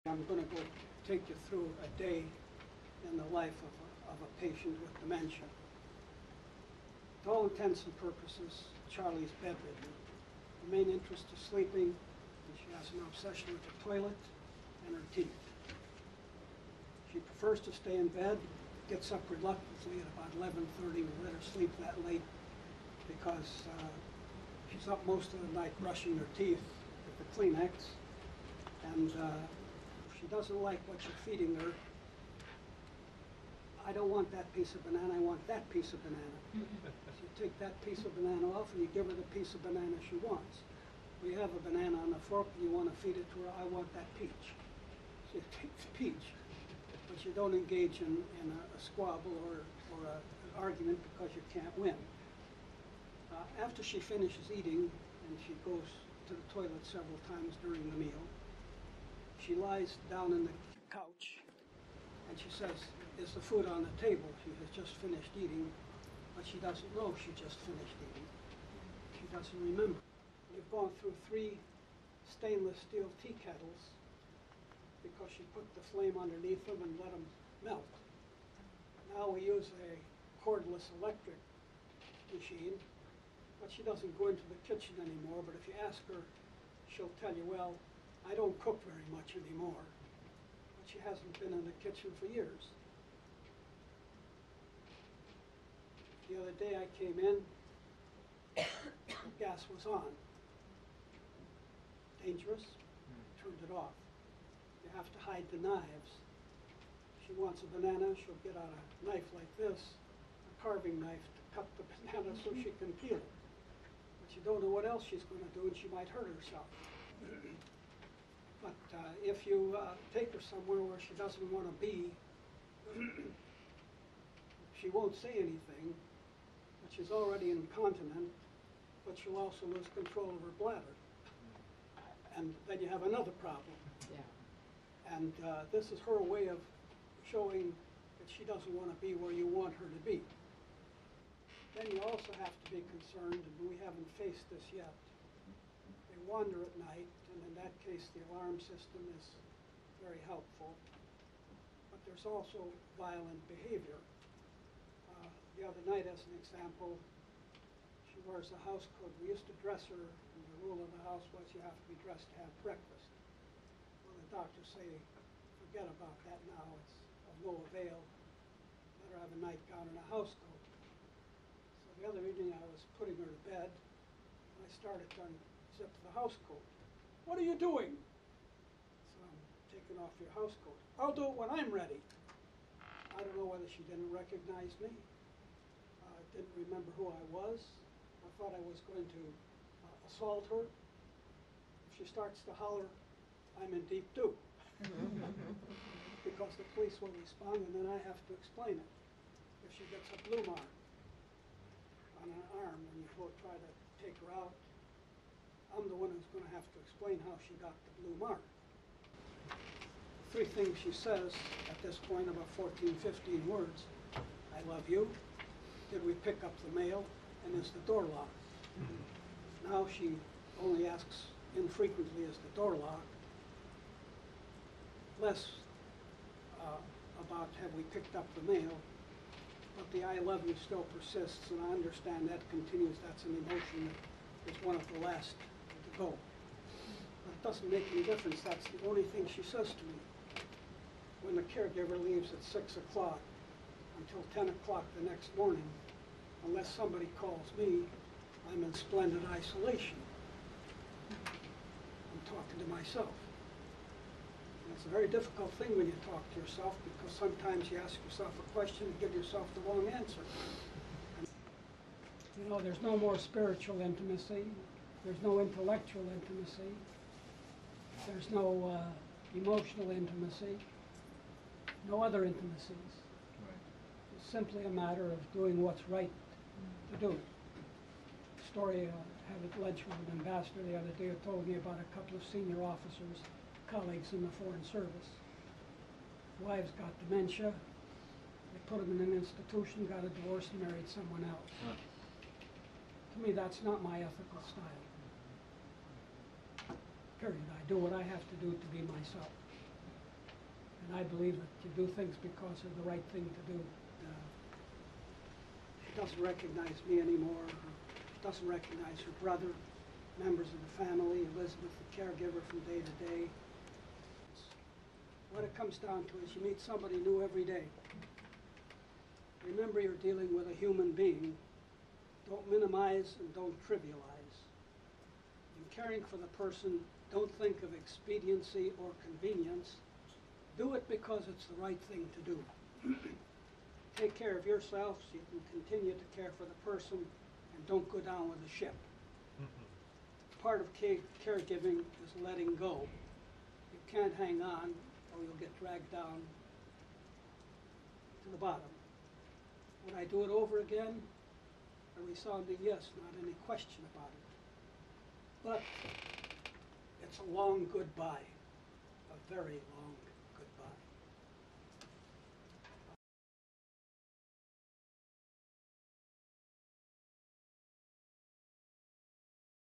I'm going to go take you through a day in the life of a patient with dementia. To all intents and purposes, Charlie's bedridden. The main interest is sleeping, and she has an obsession with the toilet and her teeth. She prefers to stay in bed, gets up reluctantly at about 11:30. We let her sleep that late because she's up most of the night brushing her teeth with the Kleenex, and she doesn't like what you're feeding her. I don't want that piece of banana, I want that piece of banana. So you take that piece of banana off and you give her the piece of banana she wants. We have a banana on the fork and you want to feed it to her, I want that peach. So you take the peach, but you don't engage in a squabble or an argument because you can't win. After she finishes eating and she goes to the toilet several times during the meal, she lies down in the couch and she says, "Is the food on the table?" She has just finished eating, but she doesn't know she just finished eating. She doesn't remember. We've gone through 3 stainless steel tea kettles because she put the flame underneath them and let them melt. Now we use a cordless electric machine, but she doesn't go into the kitchen anymore. But if you ask her, she'll tell you, "Well, I don't cook very much anymore." But she hasn't been in the kitchen for years. The other day I came in, the gas was on. Dangerous? Turned it off. You have to hide the knives. She wants a banana, she'll get out a knife like this, a carving knife, to cut the banana so she can peel it. But you don't know what else she's going to do and she might hurt herself. But if you take her somewhere where she doesn't want to be, she won't say anything, but she's already incontinent, but she'll also lose control of her bladder. And then you have another problem. Yeah. And this is her way of showing that she doesn't want to be where you want her to be. Then you also have to be concerned, and we haven't faced this yet. They wander at night, and in that case the alarm system is very helpful. But there's also violent behavior. The other night, as an example, she wears a house coat. We used to dress her, and the rule of the house was you have to be dressed to have breakfast. Well, the doctors say, forget about that now, it's of no avail. Let her have a nightgown and a house coat. So the other evening I was putting her to bed, and I started to unzip the house coat. "What are you doing?" So "I'm taking off your house coat." "I'll do it when I'm ready." I don't know whether she didn't recognize me, didn't remember who I was, or thought I was going to assault her. If she starts to holler, I'm in deep doo. Because the police will respond and then I have to explain it. If she gets a blue mark on her arm when you go try to take her out, I'm the one who's going to have to explain how she got the blue mark. 3 things she says at this point, about 14, 15 words. "I love you. Did we pick up the mail? And is the door locked?" Now she only asks infrequently, "Is the door locked?" Less about have we picked up the mail, but the "I love you" still persists, and I understand that continues. That's an emotion that is one of the last to go. But it doesn't make any difference. That's the only thing she says to me. When the caregiver leaves at 6 o'clock until 10 o'clock the next morning, unless somebody calls me, I'm in splendid isolation. I'm talking to myself. And it's a very difficult thing when you talk to yourself, because sometimes you ask yourself a question and give yourself the wrong answer. You know, there's no more spiritual intimacy. There's no intellectual intimacy. There's no emotional intimacy. No other intimacies. Right. It's simply a matter of doing what's right to do. The story I had at lunch with an ambassador the other day who told me about a couple of senior officers, colleagues in the Foreign Service. Wives got dementia. They put them in an institution, got a divorce, and married someone else. Huh. To me, that's not my ethical style. Period. I do what I have to do to be myself. And I believe that you do things because they're the right thing to do. She doesn't recognize me anymore, doesn't recognize her brother, members of the family, Elizabeth, the caregiver from day to day. What it comes down to is you meet somebody new every day. Remember, you're dealing with a human being. Don't minimize and don't trivialize. In caring for the person, don't think of expediency or convenience. Do it because it's the right thing to do. Take care of yourself so you can continue to care for the person, and don't go down with the ship. Part of caregiving is letting go. You can't hang on or you'll get dragged down to the bottom. Would I do it over again? A resounding yes, not any question about it. But it's a long goodbye, a very long goodbye.